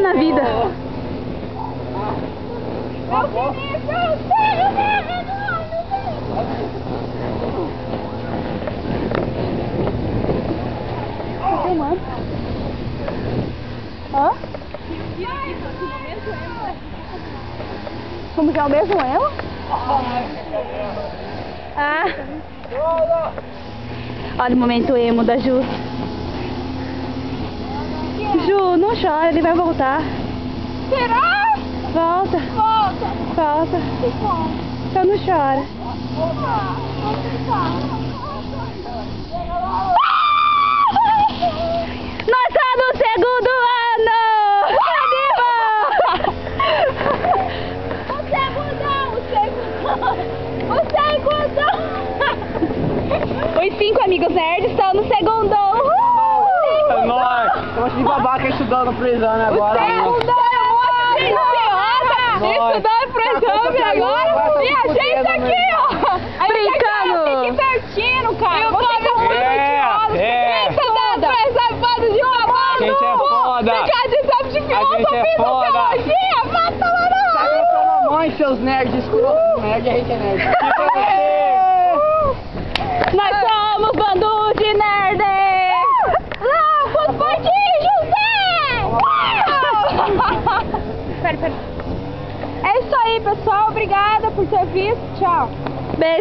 na vida. Tá filmando? Hã? Como que é o mesmo ela? Ah! Olha o momento emo da Ju. Ju, não chora, ele vai voltar. Será? Volta. Volta. Volta. Só não chora. Nós estamos no segundo ano! Os 5 amigos nerds estão no segundo. É nóis! Estamos de babaca estudando pro exame agora. Estudando pro exame agora. E a gente aqui, ó. Brincando. Fique pertinho, cara. Eu tô estudando pro exame, bando de babaca. A gente é foda. Ficar de exame de filosofia e sociologia. Mata lá não. Sai pra mamãe, seus nerds escrotos. Nerd, a gente é nerd. E pra você? Nós somos bando de nerds! Loucos bandidos, Pera. É isso aí, pessoal. Obrigada por ter visto. Tchau. Beijo.